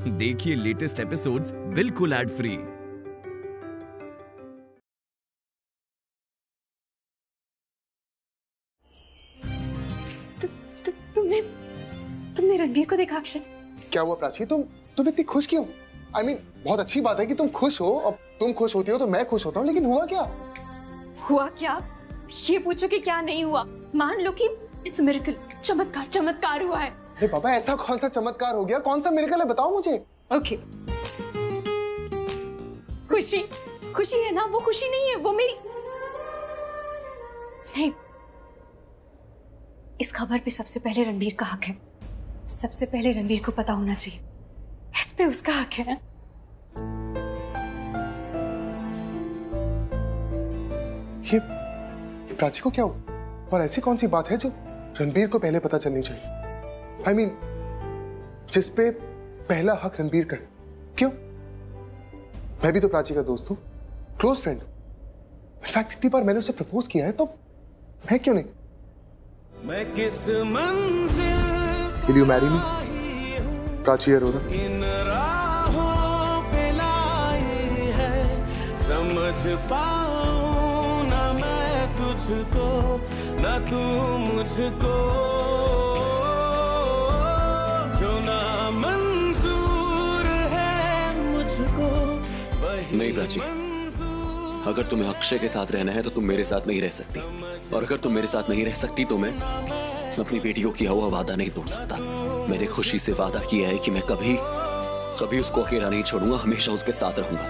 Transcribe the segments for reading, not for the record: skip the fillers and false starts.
देखिए latest episodes बिल्कुल ad free. तुमने रणबीर को देखा अक्षय? क्या हुआ प्राची? तुम इतनी खुश क्यों? I mean, बहुत अच्छी बात है कि तुम खुश हो। अब तुम खुश होती हो तो मैं खुश होता हूँ, लेकिन हुआ क्या? हुआ क्या? ये पूछो कि क्या नहीं हुआ। मान लो कि इट्स मिरेकल, चमत्कार हुआ है। अरे बाबा, ऐसा कौन सा चमत्कार हो गया? कौन सा मिरेकल है, बताओ मुझे। ओके, खुशी है ना? वो खुशी नहीं है, वो मेरी नहीं। इस खबर पे सबसे पहले रणबीर का हक है। सबसे पहले रणबीर को पता होना चाहिए, इस पे उसका हक है। ये प्राची को क्या हुआ? और ऐसी कौन सी बात है जो रणबीर को पहले पता चलनी चाहिए? I mean, जिस पे पहला हक रणबीर का। क्यों? मैं भी तो प्राची का दोस्त हूं, क्लोज फ्रेंड। इनफैक्ट इतनी बार मैंने उसे प्रपोज किया है, तो मैं क्यों नहीं? मैं किस मंजिल Will you marry me? Prachi Arora. इन राहों पे लाई है, समझ पाऊं ना मैं तुझको, ना तू मुझको, जो ना मंजूर है मुझको वही नहीं प्राची, अगर तुम्हें अक्षय के साथ रहना है तो तुम मेरे साथ नहीं रह सकती, और अगर तुम मेरे साथ नहीं रह सकती तो मैं अपनी बेटी को किया हुआ वादा नहीं तोड़ सकता। मैंने खुशी से वादा किया है कि मैं कभी उसको अकेला नहीं छोड़ूंगा, हमेशा उसके साथ रहूंगा,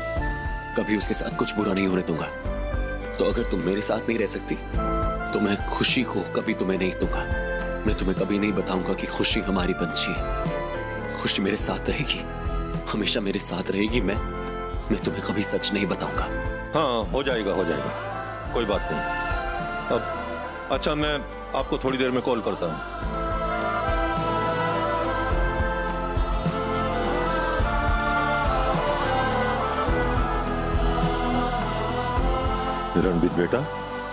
कभी उसके साथ कुछ बुरा नहीं होने दूंगा। तो अगर तुम मेरे साथ नहीं रह सकती तो मैं खुशी को कभी तुम्हें नहीं दूंगा। मैं तुम्हें कभी नहीं बताऊंगा कि खुशी हमारी पंछी है। खुशी मेरे साथ रहेगी, हमेशा मेरे साथ रहेगी। मैं तुम्हें कभी सच नहीं बताऊंगा। हाँ, हो जाएगा, कोई बात नहीं। अब अच्छा, मैं आपको थोड़ी देर में कॉल करता हूँ। रणबीर बेटा।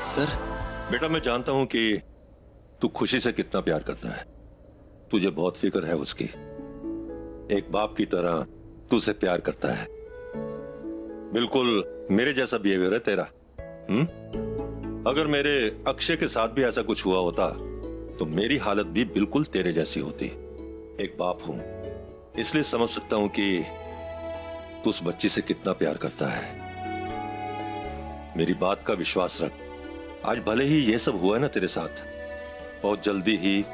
सर। बेटा, मैं जानता हूं कि तू खुशी से कितना प्यार करता है, तुझे बहुत फिक्र है उसकी। एक बाप की तरह तू उसे प्यार करता है। बिल्कुल मेरे जैसा बिहेवियर है तेरा। अगर मेरे अक्षय के साथ भी ऐसा कुछ हुआ होता तो मेरी हालत भी बिल्कुल तेरे जैसी होती। एक बाप हूं, इसलिए समझ सकता हूं कि तू उस बच्ची से कितना प्यार करता है। मेरी बात का विश्वास रख। आज भले ही ये सब हुआ है ना तेरे साथ, बहुत जल्दी ही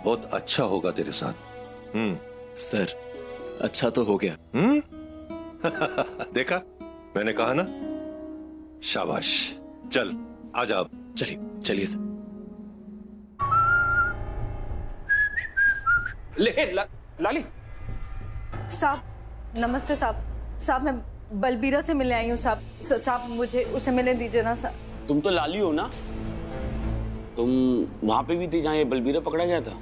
बहुत अच्छा होगा तेरे साथ। सर, अच्छा तो हो गया। देखा, मैंने कहा ना। शाबाश, चल आजा अब। चलिए सर। लाली साहब, नमस्ते साहब। साहब, मैं बलबीरा से मिलने आई हूँ साहब। साहब, मुझे उसे मिलने दीजिए ना साहब। तुम तो लाली हो ना? तुम वहां पे भी थी जहाँ ये बलबीरा पकड़ा गया था?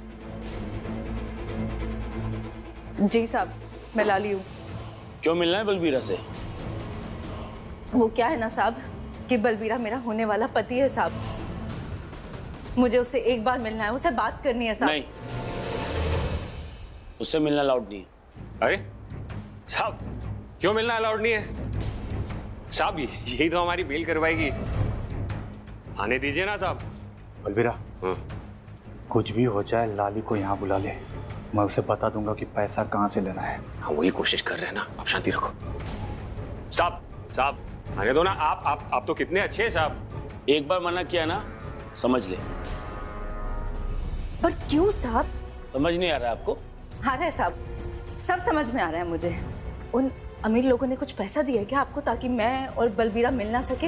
जी साहब, मैं लाली हूँ। क्यों मिलना है बलबीरा से? वो क्या है ना साहब कि बलबीरा मेरा होने वाला पति है साहब। मुझे उससे एक बार मिलना है, उससे बात करनी है साहब। नहीं, उससे मिलना अलाउड नहीं है। अरे साहब, क्यों मिलना अलाउड नहीं है? साहब, यही तो हमारी बेल करवाएगी। आने दीजिए ना साहब। बलबीरा, कुछ भी हो जाए लाली को यहाँ बुला ले। मैं उसे बता दूंगा कि पैसा कहाँ से लेना है। हाँ, वही कोशिश कर रहे हैं ना। आप शांति रखो। साहब आने दो ना। आप तो कितने अच्छे हैं साहब। एक बार मना किया ना, समझ ले। पर क्यों साहब? समझ नहीं आ रहा आपको? आ रहा है साहब, सब समझ में आ रहा है मुझे। उन अमीर लोगों ने कुछ पैसा दिया है क्या आपको, ताकि मैं और बलबीरा मिल ना सके?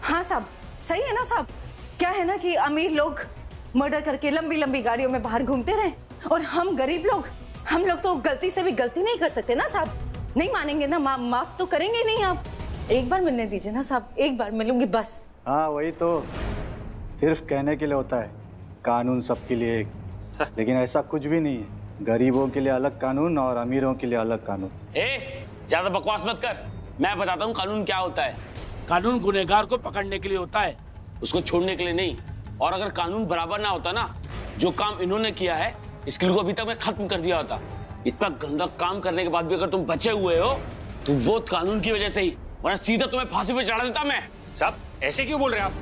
हाँ साहब, सही है ना साहब? क्या है ना कि अमीर लोग मर्डर करके लंबी लंबी गाड़ियों में बाहर घूमते रहे, और हम गरीब लोग, हम लोग तो गलती से भी गलती नहीं कर सकते ना साहब। नहीं मानेंगे ना? माफ तो करेंगे नहीं आप? एक बार मिलने दीजिए ना साहब, एक बार मिलूंगी बस। हाँ, वही तो सिर्फ कहने के लिए होता है, कानून सबके लिए एक। लेकिन ऐसा कुछ भी नहीं है। गरीबों के लिए अलग कानून और अमीरों के लिए अलग कानून। ज्यादा बकवास मत कर। मैं बताता हूँ कानून क्या होता है। कानून गुनहगार को पकड़ने के लिए होता है, उसको छोड़ने के लिए नहीं। और अगर कानून बराबर ना होता ना, जो काम इन्होंने किया है, इसके को अभी तक मैं खत्म कर दिया होता। इतना गंदा काम करने के बाद भी अगर तुम बचे हुए हो तो वो कानून की वजह से ही, वरना सीधा तुम्हें फांसी पे चढ़ा देता मैं। साहब ऐसे क्यों बोल रहे हैं आप?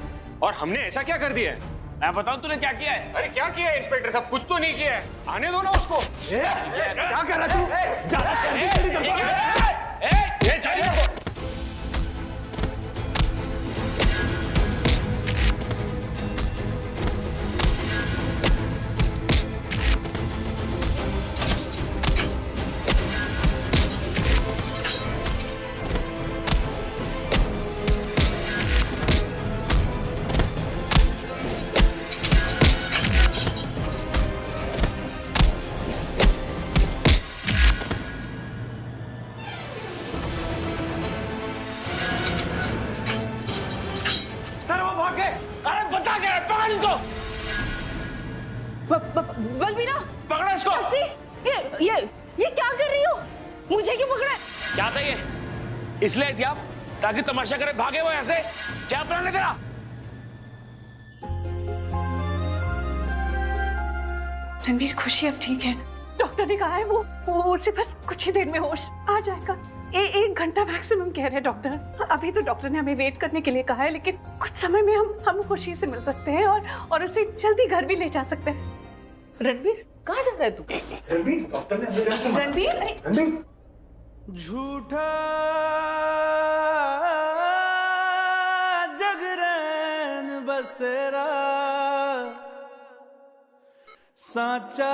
और हमने ऐसा क्या कर दिया है? मैं बताऊं तूने क्या किया है? अरे क्या किया है इंस्पेक्टर साहब? कुछ तो नहीं किया है। आने दो ना उसको। क्या कर रहा तू? बलबीरा पकड़ो इसको। ये क्या कर रही हो? मुझे क्यों पकड़ा? क्या था ये? इसलिए थी आप ताकि तमाशा करे भागे वो ऐसे? क्या प्लान है तेरा? रणबीर, खुशी अब ठीक है। डॉक्टर ने कहा है वो उसे बस कुछ ही देर में होश आ जाएगा। 1 घंटा मैक्सिमम कह रहे हैं डॉक्टर। अभी तो डॉक्टर ने हमें वेट करने के लिए कहा है, लेकिन कुछ समय में हम खुशी से मिल सकते हैं और उसे जल्दी घर भी ले जा सकते हैं। रणबीर, कहाँ जा रहा है तू? रणबीर, डॉक्टर ने अंदर जाने से मना- रणबीर, झूठा जगरैन बसेरा, साचा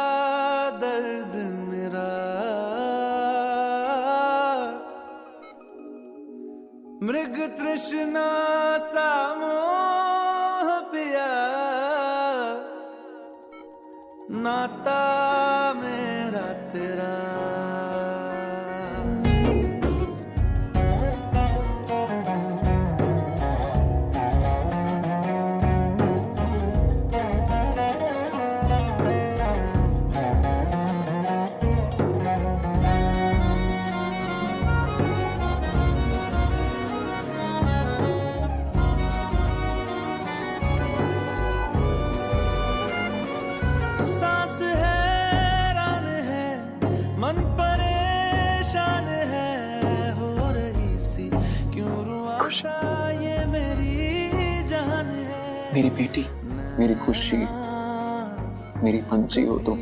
दर्द मेरा, मृग तृष्णा सा मोह पिया, नाता मेरा तेरा। सांस हैरान है, मन परेशान है, हो रही सी क्यों रुआशा ये मेरी जान है। मेरी बेटी, मेरी खुशी, मेरी पंछी हो तुम,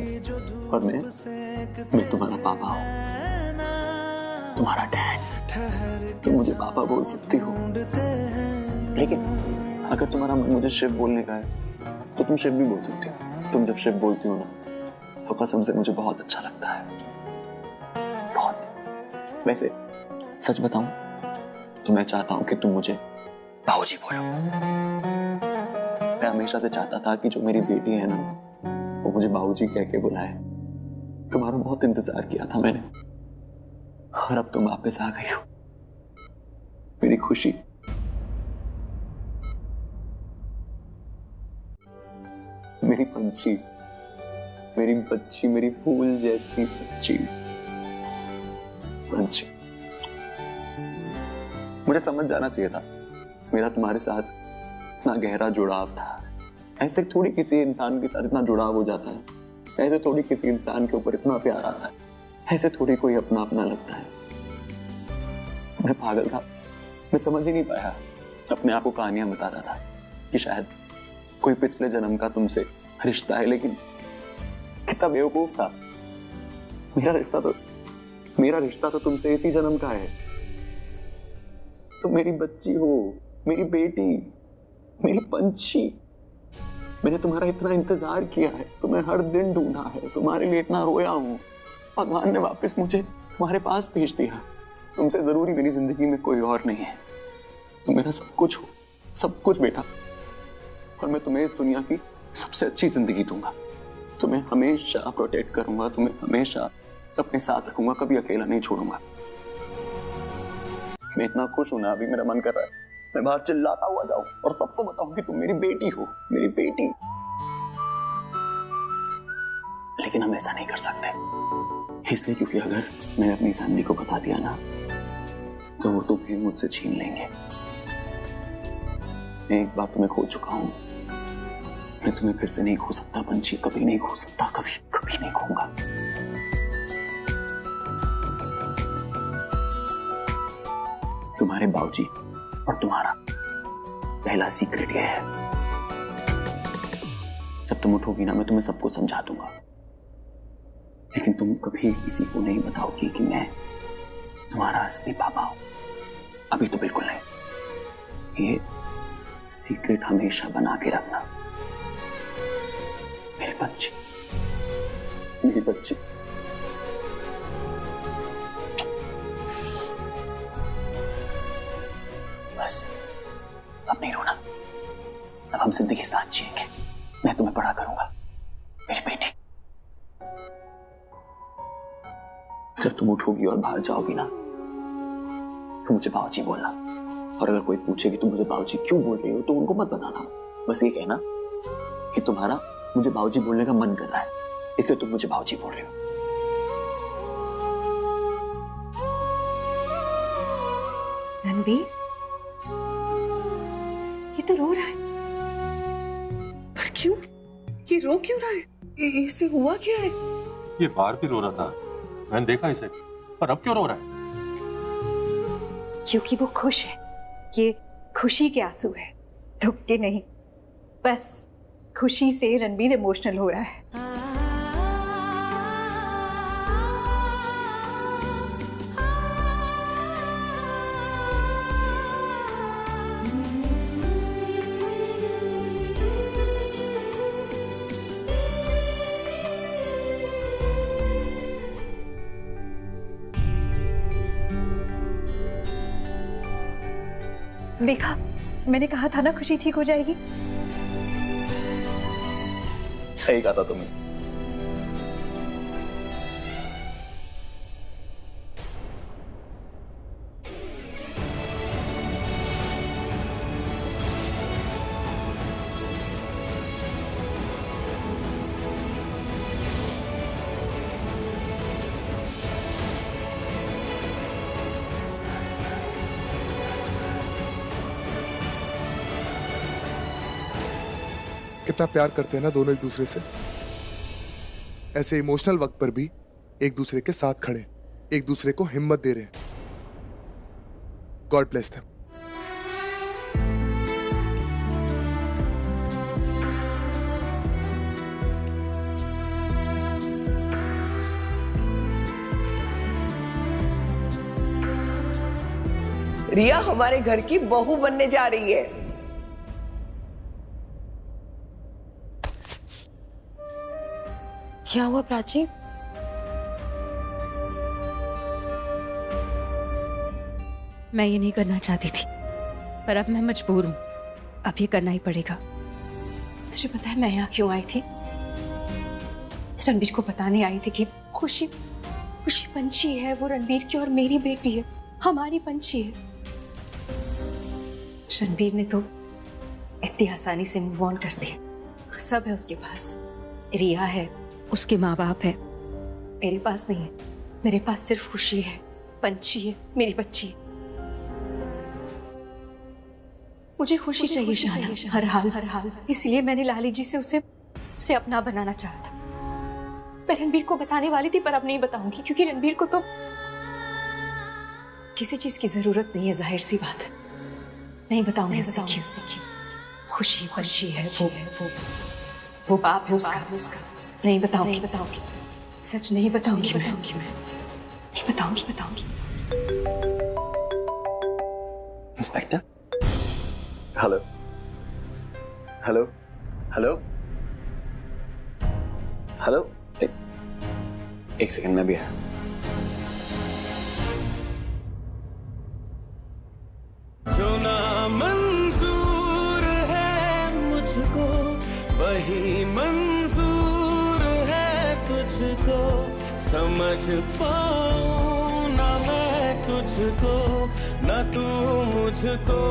और मैं तुम्हारा पापा हूँ, तुम्हारा डैड। तुम मुझे पापा बोल सकती हो, लेकिन अगर तुम्हारा मन मुझे शिव बोलने का है तो तुम शिव भी बोल सकती हो। तुम जब शिव बोलती हो ना तो कसम से मुझे बहुत अच्छा लगता है, बहुत। वैसे सच बताऊं तो मैं चाहता हूं कि तुम मुझे बाबूजी बोलो। मैं हमेशा से चाहता था कि जो मेरी बेटी है ना वो मुझे बाबूजी कह के बुलाए। तुम्हारा बहुत इंतजार किया था मैंने, और अब तुम वापस आ गई हो। मेरी खुशी, मेरी पंछी, मेरी बच्ची, मेरी फूल जैसी बच्ची, पंछी। मुझे समझ जाना चाहिए था मेरा तुम्हारे साथ इतना गहरा जुड़ाव था। ऐसे थोड़ी किसी इंसान के साथ इतना जुड़ाव हो जाता है, ऐसे थोड़ी किसी इंसान के ऊपर इतना प्यार आता है, ऐसे थोड़ी कोई अपना अपना लगता है। मैं पागल था, मैं समझ ही नहीं पाया। अपने आप को कहानियां बताता था कि शायद कोई पिछले जन्म का तुमसे रिश्ता है, लेकिन कितना बेवकूफ था। मेरा रिश्ता तो तुमसे इसी जन्म का है। तुम मेरी बच्ची हो, मेरी बेटी, मेरी पंछी। मैंने तुम्हारा इतना इंतजार किया है, तुम्हें हर दिन ढूंढा है, तुम्हारे लिए इतना रोया हूं। भगवान ने वापस मुझे तुम्हारे पास भेज दिया। तुमसे जरूरी मेरी जिंदगी में कोई और नहीं है। तुम मेरा सब कुछ हो, सब कुछ बेटा। और मैं तुम्हें इस दुनिया की सबसे अच्छी जिंदगी दूंगा। तुम्हें हमेशा प्रोटेक्ट करूंगा, तुम्हें हमेशा अपने साथ रखूंगा, कभी अकेला नहीं छोड़ूंगा। मैं इतना खुश हूं ना, अभी मेरा मन कर रहा है मैं बाहर चिल्लाता हुआ जाऊं और सबको बताऊं कि तुम मेरी बेटी हो, मेरी बेटी। लेकिन हम ऐसा नहीं कर सकते, इसलिए क्योंकि अगर मैंने अपनी फैमिली को बता दिया ना तो वो तुम्हें मुझसे छीन लेंगे। मैं एक बार तुम्हें खो चुका हूं, मैं तुम्हें फिर से नहीं खो सकता पंछी, कभी नहीं खो सकता, कभी कभी नहीं खोऊंगा। तुम्हारे बाबूजी और तुम्हारा पहला सीक्रेट ये है। जब तुम उठोगी ना, मैं तुम्हें सब कुछ समझा दूंगा, लेकिन तुम कभी किसी को नहीं बताओगी कि मैं तुम्हारा असली पापा हूं। अभी तो बिल्कुल नहीं। ये सीक्रेट हमेशा बना के रखना। मेरी बच्ची, मेरी बच्ची। बस अब नहीं रोना। अब हम जिंदगी साथ जिएंगे। मैं तुम्हें बड़ा करूंगा, मेरी बेटी। जब तुम उठोगी और बाहर जाओगी ना, तो मुझे बाबूजी बोलना। और अगर कोई पूछेगी तुम मुझे बाबूजी क्यों बोल रही हो, तो उनको मत बताना। बस ये कहना कि तुम्हारा मुझे बाबूजी बोलने का मन कर रहा है, इसलिए तुम मुझे बाबूजी बोल रहे हो। रणबीर, ये तो रो रहा है। पर क्यों? ये रो क्यों रहा है? इससे हुआ क्या है? ये बाहर भी रो रहा था, मैंने देखा इसे, पर अब क्यों रो रहा है? क्योंकि वो खुश है। ये खुशी के आंसू है, दुख के नहीं। बस खुशी से रणबीर इमोशनल हो रहा है। देखा, मैंने कहा था ना खुशी ठीक हो जाएगी। सही कहा था तुमने। कितना प्यार करते हैं ना दोनों एक दूसरे से। ऐसे इमोशनल वक्त पर भी एक दूसरे के साथ खड़े, एक दूसरे को हिम्मत दे रहे हैं। God bless them. रिया हमारे घर की बहू बनने जा रही है। क्या हुआ प्राची? मैं ये नहीं करना चाहती थी, पर अब मैं मजबूर हूं। अब ये करना ही पड़ेगा। तुझे पता है मैं यहाँ क्यों आई थी? रणबीर को बताने आई थी कि खुशी पंछी है, वो रणबीर की और मेरी बेटी है, हमारी पंछी है। रणबीर ने तो इतनी आसानी से मूव ऑन कर दिया। सब है उसके पास, रिया है, उसके माँ बाप है। मेरे पास नहीं है। मेरे पास सिर्फ खुशी है, पंछी है, मेरी बच्ची। मुझे खुशी चाहिए शाना, हर हाल। इसलिए मैंने लाली जी से उसे अपना बनाना चाहा था। मैं रणबीर को बताने वाली थी, पर अब नहीं बताऊंगी, क्योंकि रणबीर को तो किसी चीज की जरूरत नहीं है। जाहिर सी बात है, नहीं बताऊंगी उसे क्यों। खुशी है, वो बाप है उसका। नहीं बताऊंगी। सच नहीं बताऊंगी मैं। नहीं बताऊंगी। Inspector, hello hello hello hello, एक सेकंड में भी है। जो ना मंजूर है मुझको, वही मंजूर है तुझको। समझ पाऊं ना मैं तुझको, ना तू मुझको।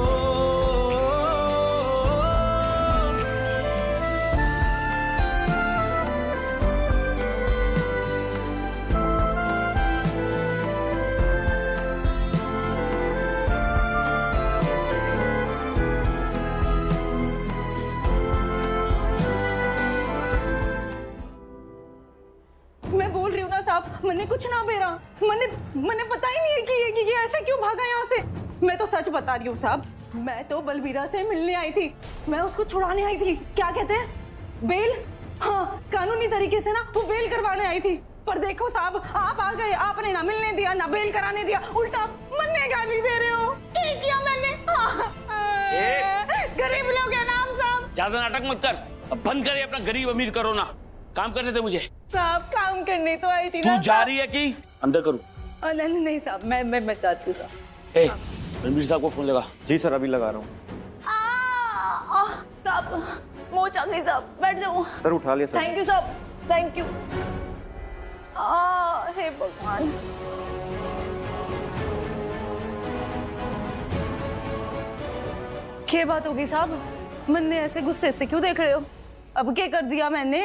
मैंने कुछ ना बेरा। मैंने पता ही नहीं है कि ये ऐसे क्यों भागा यहाँ से। मैं तो सच बता रही हूँ साहब, मैं तो बलबीरा से मिलने आई थी, मैं उसको छुड़ाने आई थी। क्या कहते हैं, बेल? हाँ, कानूनी तरीके से ना वो बेल करवाने आई थी। पर देखो साहब, आप आ गए, आपने ना मिलने दिया ना बेल कराने दिया, उल्टा मन्ने गाली दे रहे हो। क्या किया मैंने? गरीब लोग हैं ना हम साहब। ज्यादा नाटक मत कर, अब बंद करे अपना गरीब अमीर करो ना। काम करने दे मुझे। साहब काम करने तो आई थी ना। तू जा रही है कि अंदर करूं? नहीं नहीं साहब, मैं चाहती हूँ साहब। रणबीर साहब को फोन लगा। जी सर, अभी लगा रहा हूँ। साहब मोच आ गई साहब, बैठ जाओ। सर उठा लिया सर। थैंक यू साहब, थैंक यू। हे भगवान। क्या बात होगी साहब, मन्ने ऐसे गुस्से से क्यों देख रहे हो? अब क्या कर दिया मैंने?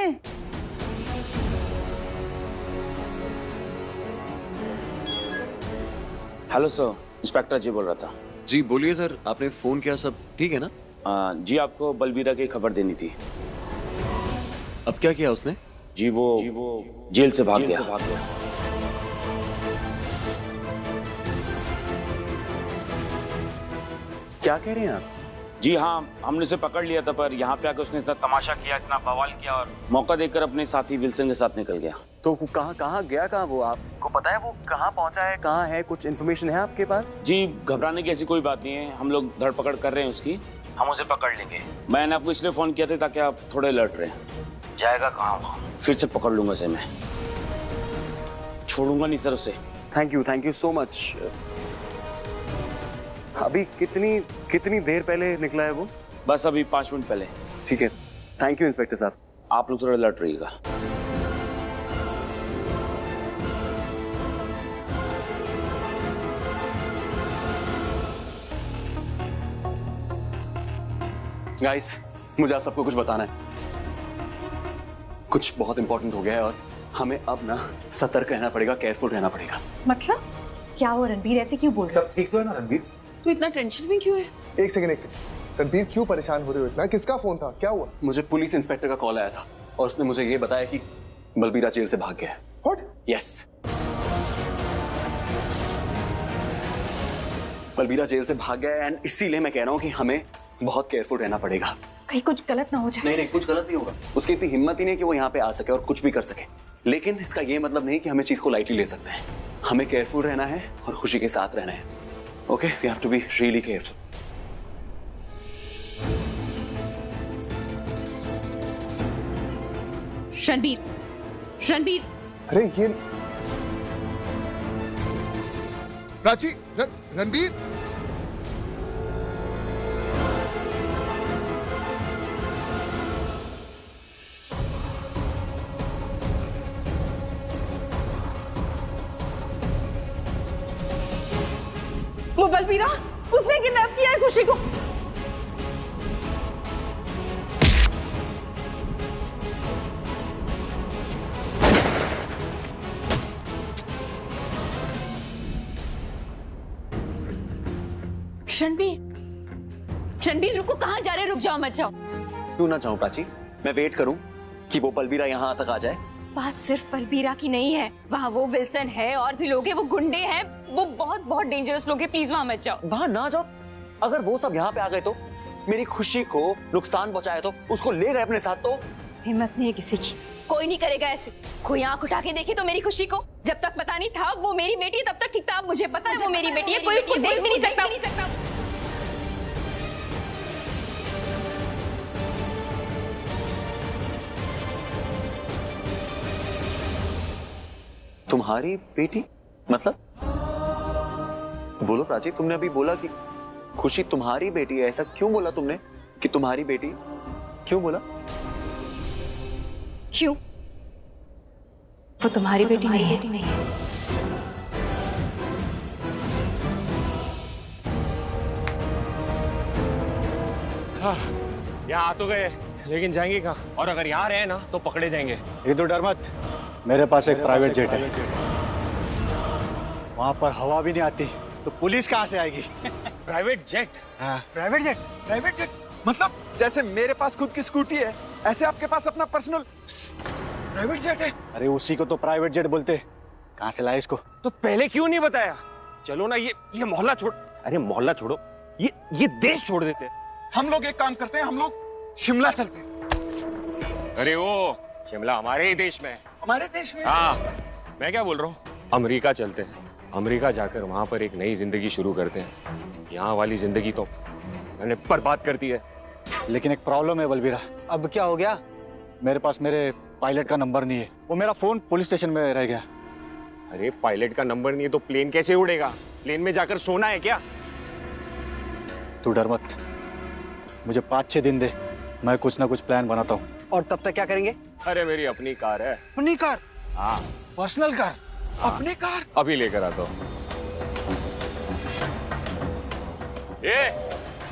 हेलो सर, इंस्पेक्टर जी बोल रहा था। जी बोलिए सर, आपने फोन किया, सब ठीक है ना? जी आपको बलबीरा की खबर देनी थी। अब क्या किया उसने? जी वो जेल से भाग गया। क्या कह रहे हैं आप? जी हाँ, हमने उसे पकड़ लिया था, पर यहाँ पे आकर उसने इतना तमाशा किया, इतना बवाल किया और मौका देकर अपने साथी विल्सन के साथ निकल गया। तो कहाँ गया, कहाँ वो? आपको पता है वो कहाँ पहुँचा है, कहाँ है? कुछ इन्फॉर्मेशन है आपके पास? जी घबराने की ऐसी कोई बात नहीं है, हम लोग धरपकड़ कर रहे हैं उसकी, हम उसे पकड़ लेंगे। मैंने आपको इसलिए फोन किया था ताकि आप थोड़े अलर्ट रहे। जाएगा कहाँ वो? फिर से पकड़ लूंगा उसे, मैं छोड़ूंगा नहीं सर उसे। Thank you so much. अभी कितनी देर पहले निकला है वो? बस अभी 5 मिनट पहले। ठीक है, थैंक यू इंस्पेक्टर साहब। आप लोग थोड़ा अलर्ट रहिएगा। गाइस, मुझे आप सबको कुछ बताना है। कुछ बहुत इंपॉर्टेंट हो गया है और हमें अब ना सतर्क रहना पड़ेगा, केयरफुल रहना पड़ेगा। मतलब क्या हो रणबीर, ऐसे क्यों बोल रहे हो? सब ठीक तो है ना रणबीर? तू इतना टेंशन में क्यों है? एक सेकंड। रणबीर क्यों परेशान हो रहे हो इतना? किसका फोन था, क्या हुआ? मुझे पुलिस इंस्पेक्टर का कॉल आया था और उसने मुझे ये बताया कि बलबीरा जेल से भाग गया है। What? यस, बलबीरा जेल से भाग गया है एंड इसीलिए मैं कह रहा हूँ कि हमें बहुत केयरफुल रहना पड़ेगा। कहीं कुछ गलत ना हो जाए। नहीं, कुछ गलत नहीं होगा। उसकी इतनी हिम्मत ही नहीं कि वो यहाँ पे आ सके और कुछ भी कर सके, लेकिन इसका ये मतलब नहीं कि हम इस चीज को लाइटली ले सकते हैं। हमें केयरफुल रहना है और खुशी के साथ रहना है। Okay, we have to be really careful. Ranbir. अरे ये प्राची, रणबीर। वो बलबीरा, उसने किडनैप किया है खुशी को। रणबीर रुको, कहाँ जा रहे? रुक जाओ, मत जाओ। क्यों ना जाऊं प्राची, मैं वेट करूं कि वो बलबीरा यहाँ तक आ जाए। बात सिर्फ बलबीरा की नहीं है, वहाँ वो विल्सन है और भी लोग हैं, वो गुंडे हैं, वो बहुत बहुत डेंजरस लोग हैं। प्लीज वहाँ मत जाओ। वहाँ ना जाओ? अगर वो सब यहाँ पे आ गए तो, मेरी खुशी को नुकसान पहुंचाए तो, उसको ले गए अपने साथ तो? हिम्मत नहीं है किसी की, कोई नहीं करेगा ऐसे। कोई आंख उठा के देखे तो मेरी खुशी को, जब तक पता नहीं था वो मेरी बेटी है तब तक ठीक था, अब मुझे पता है वो मेरी बेटी है, कोई उसको देख भी नहीं सकता। तुम्हारी बेटी मतलब? बोलो प्राची, तुमने अभी बोला कि खुशी तुम्हारी बेटी है, ऐसा क्यों बोला तुमने कि तुम्हारी बेटी? क्यों बोला? क्यों? वो तुम्हारी बेटी नहीं है। यहाँ आ तो गए, लेकिन जाएंगे कहाँ? और अगर यहाँ रहे ना तो पकड़े जाएंगे। ये तो डर मत, मेरे पास एक प्राइवेट जेट है, वहाँ पर हवा भी नहीं आती तो पुलिस कहाँ से आएगी? Private jet? हाँ। प्राइवेट जेट मतलब जैसे मेरे पास खुद की स्कूटी है, ऐसे आपके पास अपना पर्सनल प्राइवेट जेट है? अरे उसी को तो प्राइवेट जेट बोलते। कहाँ से लाए इसको? तो पहले क्यों नहीं बताया? चलो ना, ये मोहल्ला छोड़, अरे मोहल्ला छोड़ो, ये देश छोड़ देते हैं। हम लोग एक काम करते हैं, हम लोग शिमला चलते हैं। अरे वो शिमला हमारे ही देश में है। हमारे देश में? हाँ, मैं क्या बोल रहा हूँ, अमेरिका चलते हैं। अमेरिका जाकर वहां पर एक नई जिंदगी शुरू करते हैं। यहाँ वाली जिंदगी तो मैंने बर्बाद कर दी है। लेकिन एक प्रॉब्लम है बलबीरा। अब क्या हो गया? मेरे पास मेरे पायलट का नंबर नहीं है, वो मेरा फोन पुलिस स्टेशन में रह गया। अरे पायलट का नंबर नहीं है तो प्लेन कैसे उड़ेगा? प्लेन में जाकर सोना है क्या? तू डर मत, मुझे 5-6 दिन दे, मैं कुछ ना कुछ प्लान बनाता हूँ। और तब तक क्या करेंगे? अरे मेरी अपनी कार है। अपनी कार? हाँ, पर्सनल कार? अपनी कार? अभी लेकर आता हूँ।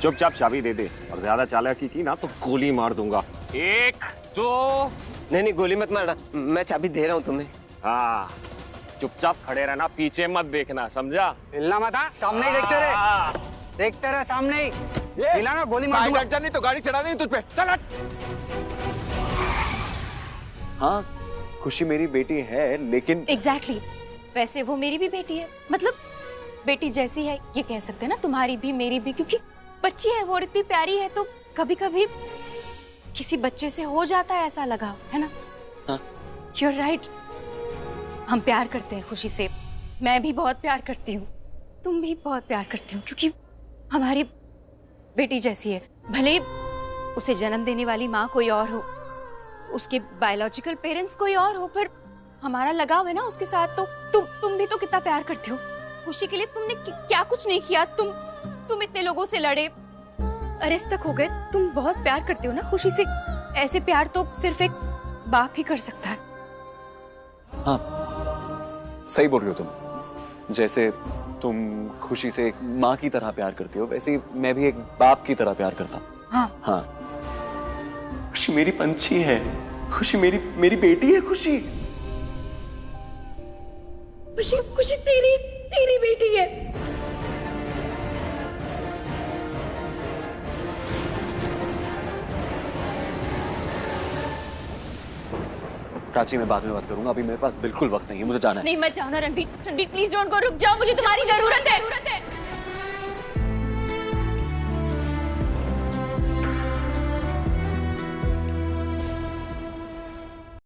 चुपचाप चाबी दे दे, और ज्यादा चालाकी की ना तो गोली मार दूंगा। 1 2। नहीं गोली मत मारना, मैं चाबी दे रहा हूँ तुम्हें। हाँ, चुपचाप खड़े रहना, पीछे मत देखना, समझा? हिलना मत, सामने ही देखते रहे सामने ही। हिलाना गोली मार दूंगा। नहीं तो गाड़ी चढ़ा देंगे तुझ पे। चल हट। हाँ, खुशी मेरी बेटी है, लेकिन एग्जैक्टली वैसे वो मेरी भी बेटी है, मतलब बेटी जैसी है ये कह सकते हैं ना, तुम्हारी भी मेरी भी, क्योंकि बच्ची है वो और इतनी प्यारी है, तो कभी कभी किसी बच्चे से हो जाता है ऐसा लगाव, है ना? हाँ। You're right, हम प्यार करते हैं खुशी से, मैं भी बहुत प्यार करती हूँ, तुम भी बहुत प्यार करती हो, क्योंकि हमारी बेटी जैसी है। भले उसे जन्म देने वाली माँ कोई और हो, उसके बायोलॉजिकल पेरेंट्स कोई और हो, पर हमारा लगाव है ना उसके साथ। तो तुम भी तो कितना प्यार करते हो खुशी के लिए। तुमने क्या कुछ नहीं किया, तुम इतने लोगों से लड़े, अरेस्ट तक हो गए, तुम बहुत प्यार करते हो ना खुशी से। ऐसे प्यार तो सिर्फ एक बाप ही कर सकता है। हाँ, सही बोल रही हो तुम। जैसे तुम खुशी से एक माँ की तरह प्यार करती हो, वैसे ही मैं भी एक बाप की तरह प्यार करता हूँ। हाँ। खुशी मेरी पंछी है, खुशी मेरी बेटी है। खुशी तेरी बेटी है। प्राची, मैं बाद में बात करूंगा, अभी मेरे पास बिल्कुल वक्त नहीं है, मुझे जाना है। नहीं मत जाओ ना रणबीर, प्लीज डोंट गो, रुक जाओ, मुझे तुम्हारी जरूरत है।